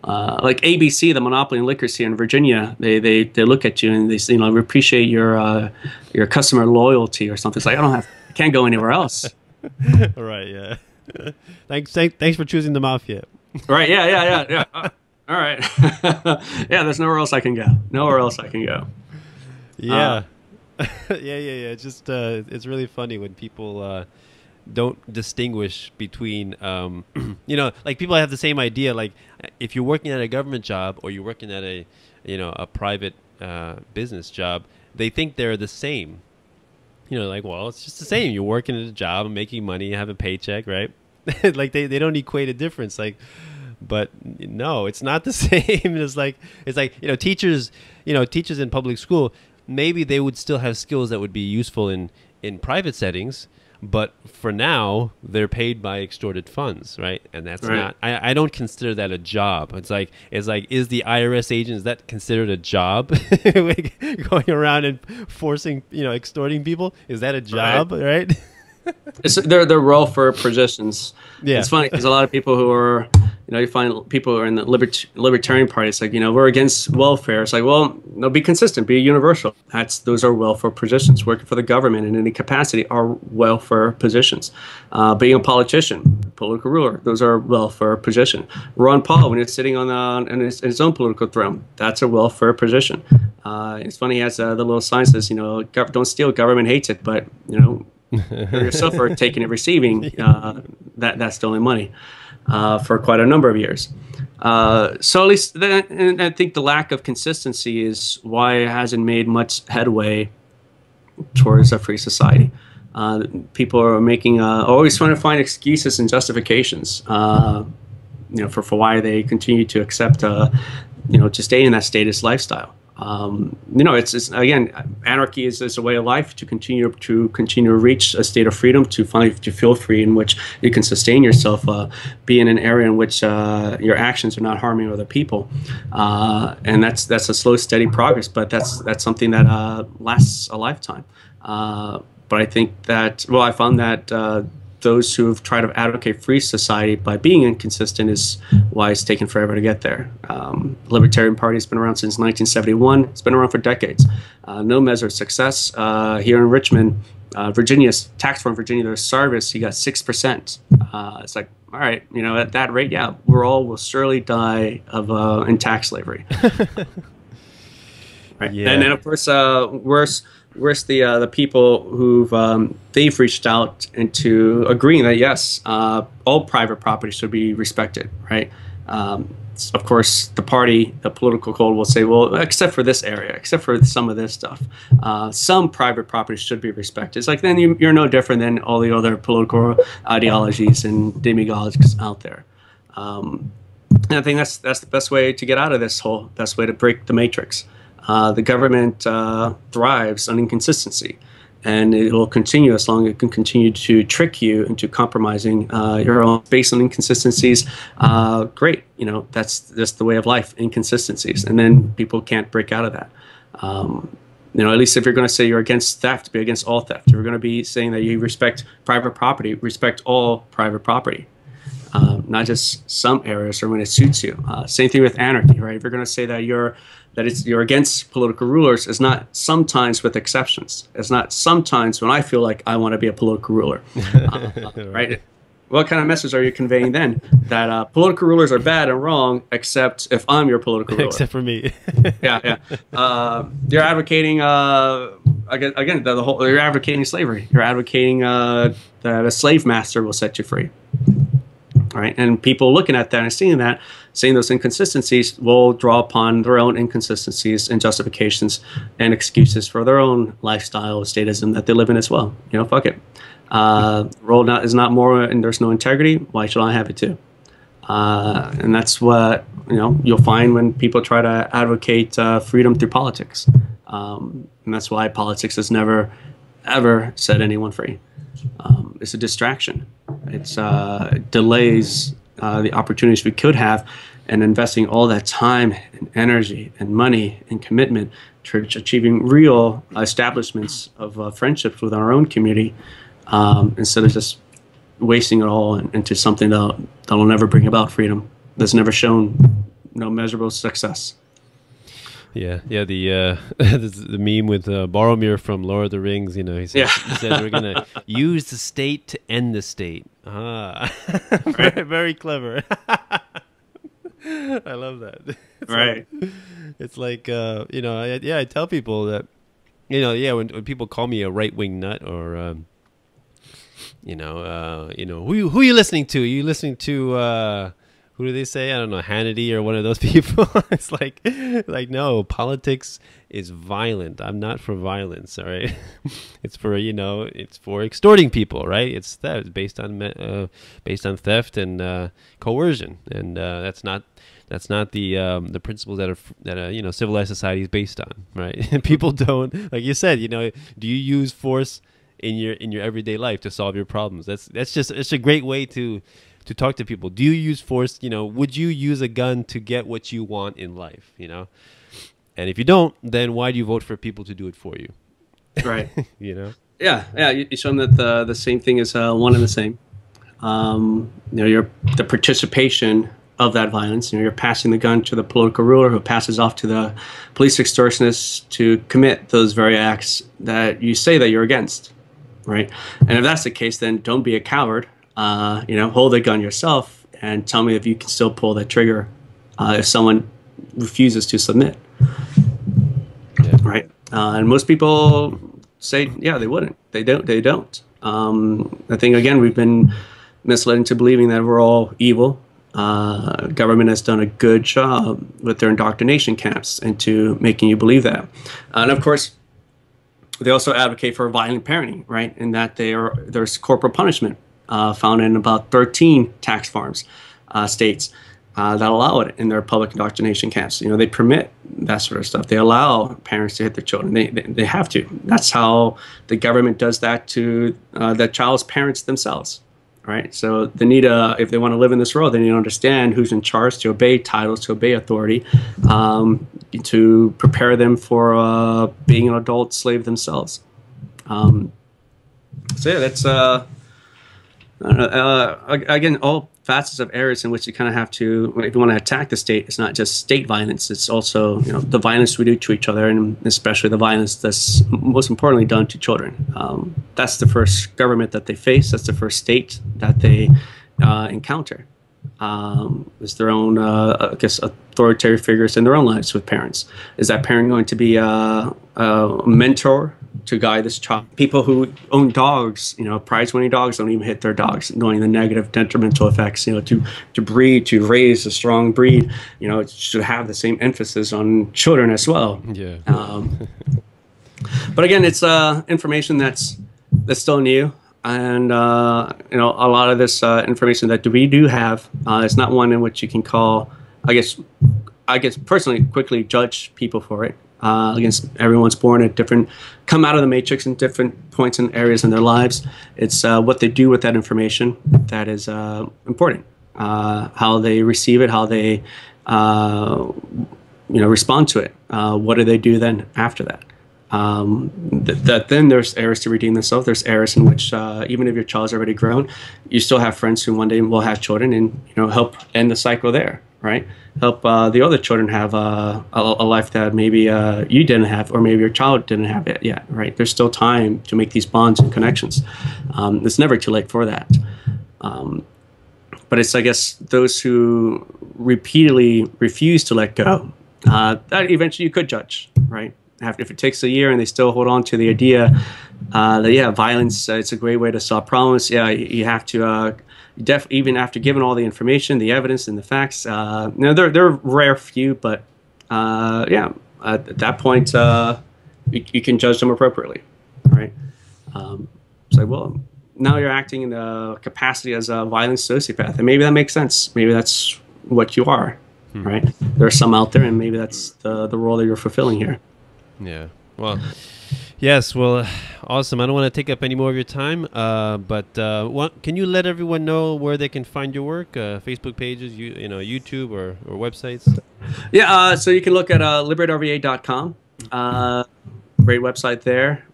Speaker 2: like ABC, the monopoly in liquors here in Virginia. They look at you and they say, we appreciate your customer loyalty or something. It's like I can't go anywhere else.
Speaker 1: Right. Yeah. Thanks for choosing the mafia.
Speaker 2: Right. Yeah. All right. Yeah. There's nowhere else I can go.
Speaker 1: Yeah. Yeah. It's just it's really funny when people don't distinguish between like people have the same idea. Like if you're working at a government job or you're working at a private business job, they think they're the same. Like, well, it's just the same. You're working at a job and making money, you have a paycheck, right? Like they don't equate a difference. Like, but no, it's not the same. It's like teachers in public school, maybe they would still have skills that would be useful in private settings, but for now they're paid by extorted funds, right? And that's not. I don't consider that a job. It's like is the IRS agent, is that considered a job? Like going around and forcing extorting people, is that a job, right?
Speaker 2: They're welfare positions.
Speaker 1: Yeah.
Speaker 2: It's funny because a lot of people who are you find people who are in the libertarian party. It's like we're against welfare. It's like, well, no, be consistent, be universal. Those are welfare positions. Working for the government in any capacity are welfare positions. Being a politician, political ruler, those are welfare position. Ron Paul, when he's sitting on in his own political throne, that's a welfare position. It's funny, he has the little sign that says, don't steal, government hates it, but yourself are taking and receiving that stolen money for quite a number of years. So at least and I think the lack of consistency is why it hasn't made much headway towards a free society. People are making always trying to find excuses and justifications for why they continue to accept to stay in that status lifestyle. It's again, anarchy is a way of life to continue to reach a state of freedom, to feel free, in which you can sustain yourself, be in an area in which your actions are not harming other people, and that's a slow, steady progress. But that's something that lasts a lifetime. But I think that I found that those who have tried to advocate free society by being inconsistent is why it's taken forever to get there. Libertarian Party has been around since 1971. It's been around for decades. No measure of success. Here in Richmond, Virginia's tax reform, Virginia, their service, he got 6%. It's like, all right, at that rate, yeah, will surely die in tax slavery. Right. Yeah. And then, of course, worse the people who've they've reached out into agreeing that yes, all private property should be respected, right? Of course, the political code will say, well, except for this area, except for some of this stuff, some private property should be respected. It's like then you're no different than all the other political ideologies and demagogues out there. And I think that's the best way to get out of this best way to break the matrix. The government thrives on inconsistency, and it will continue as long as it can continue to trick you into compromising your own based on inconsistencies. Great, that's just the way of life, inconsistencies, and then people can't break out of that. At least if you're going to say you're against theft, be against all theft. If you're going to be saying that you respect private property, respect all private property. Not just some areas or when it suits you. Same thing with anarchy, right? If you're going to say that you're against political rulers, it's not sometimes with exceptions. It's not sometimes when I feel like I want to be a political ruler, right? what kind of message are you conveying then? That political rulers are bad and wrong, except if I'm your political ruler.
Speaker 1: Except for me.
Speaker 2: Yeah. You're advocating again the whole. You're advocating slavery. You're advocating that a slave master will set you free. All right, and people looking at that and seeing those inconsistencies will draw upon their own inconsistencies and justifications and excuses for their own lifestyle of statism that they live in as well. Fuck it. World is not moral and there's no integrity. Why should I have it too? And that's what you'll find when people try to advocate freedom through politics. And that's why politics has never, ever set anyone free. It's a distraction. It delays the opportunities we could have, and investing all that time and energy and money and commitment towards achieving real establishments of friendships with our own community, instead of just wasting it all into something that'll never bring about freedom. That's never shown no measurable success.
Speaker 1: Yeah. The meme with Boromir from Lord of the Rings. He said we're gonna use the state to end the state. Very, very clever. I love that. It's like I tell people that when people call me a right-wing nut or who are you listening to? Are you listening to who do they say? I don't know, Hannity or one of those people. It's like no, politics is violent. I'm not for violence, all right? It's for extorting people, right? It's based on theft and coercion, and that's not the principles that civilized society is based on, right? People don't, like you said, do you use force in your everyday life to solve your problems? It's a great way to talk to people. Do you use force? Would you use a gun to get what you want in life? And if you don't, then why do you vote for people to do it for you?
Speaker 2: Right.
Speaker 1: Yeah.
Speaker 2: You show them that the same thing is one and the same. You're the participation of that violence. You're passing the gun to the political ruler who passes off to the police extortionists to commit those very acts that you say that you're against. Right. And if that's the case, then don't be a coward. Hold the gun yourself and tell me if you can still pull the trigger if someone refuses to submit.
Speaker 1: Yeah.
Speaker 2: Right. And most people say, yeah, they wouldn't. They don't. I think, again, we've been misled into believing that we're all evil. Government has done a good job with their indoctrination camps into making you believe that. And, of course, they also advocate for violent parenting, right, in that there's corporal punishment. Found in about 13 tax farms states that allow it in their public indoctrination camps. They permit that sort of stuff. They allow parents to hit their children. They have to. That's how the government does that to the child's parents themselves, right? So they need if they want to live in this world, they need to understand who's in charge, to obey titles, to obey authority, to prepare them for being an adult slave themselves. That's... again, all facets of areas in which you kind of have to, if you want to attack the state, it's not just state violence, it's also the violence we do to each other, and especially the violence that's most importantly done to children. That's the first government that they face. That's the first state that they encounter. Is their own, authoritarian figures in their own lives with parents. Is that parent going to be a mentor to guide this child? People who own dogs, prize-winning dogs, don't even hit their dogs, knowing the negative detrimental effects. To breed, to raise a strong breed, it should have the same emphasis on children as well.
Speaker 1: Yeah.
Speaker 2: But again, it's information that's still new. And, a lot of this information that we do have, it's not one in which you can call, I guess personally, quickly judge people for it. Against everyone's born at come out of the matrix in different points and areas in their lives. It's what they do with that information that is important. How they receive it, how they, respond to it. What do they do then after that? Then there's errors to redeem themselves. There's errors in which even if your child's already grown, you still have friends who one day will have children and help end the cycle there, right? Help the other children have a life that maybe you didn't have, or maybe your child didn't have it yet, right? There's still time to make these bonds and connections. It's never too late for that. But it's, I guess, those who repeatedly refuse to let go that eventually you could judge, right? If it takes a year and they still hold on to the idea that, yeah, violence, it's a great way to solve problems. Yeah, you have to, even after giving all the information, the evidence, and the facts, they're rare few, but yeah, at that point, you can judge them appropriately, right? It's like, well, now you're acting in the capacity as a violent sociopath, and maybe that makes sense. Maybe that's what you are, right? There are some out there, and maybe that's the role that you're fulfilling here.
Speaker 1: Yeah. Well, yes. Well, awesome. I don't want to take up any more of your time, but can you let everyone know where they can find your work? Facebook pages, YouTube or websites? Yeah.
Speaker 2: So you can look at liberateRVA.com. Great website there.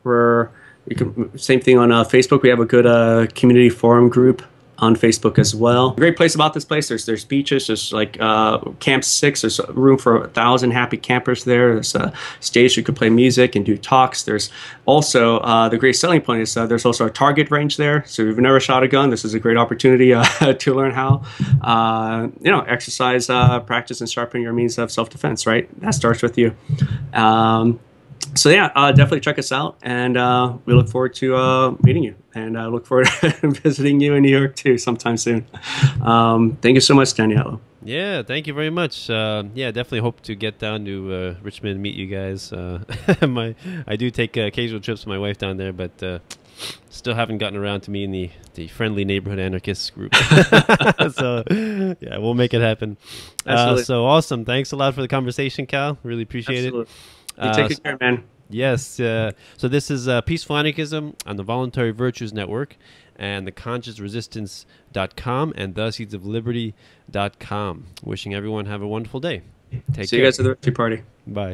Speaker 2: Same thing on Facebook. We have a good community forum group on Facebook as well. The great place about this place, there's beaches, there's like Camp 6, there's room for 1,000 happy campers there. There's a stage you could play music and do talks. There's also, the great selling point is there's also a target range there. So if you've never shot a gun, this is a great opportunity to learn how, exercise, practice, and sharpen your means of self-defense, right? That starts with you. So yeah, definitely check us out, and we look forward to meeting you, and I look forward to visiting you in New York too sometime soon. Thank you so much, Daniela.
Speaker 1: Yeah, thank you very much. Yeah, definitely hope to get down to Richmond and meet you guys. I do take occasional trips with my wife down there, but still haven't gotten around to meeting the friendly neighborhood anarchists group. So yeah, we'll make it happen. So awesome. Thanks a lot for the conversation, Kal. Really appreciate it.
Speaker 2: You take care, man.
Speaker 1: Yes. So this is Peaceful Anarchism on the Voluntary Virtues Network and the consciousresistance.com and theseedsofliberty.com. Wishing everyone have a wonderful day.
Speaker 2: See you guys at the Tea Party.
Speaker 1: Bye.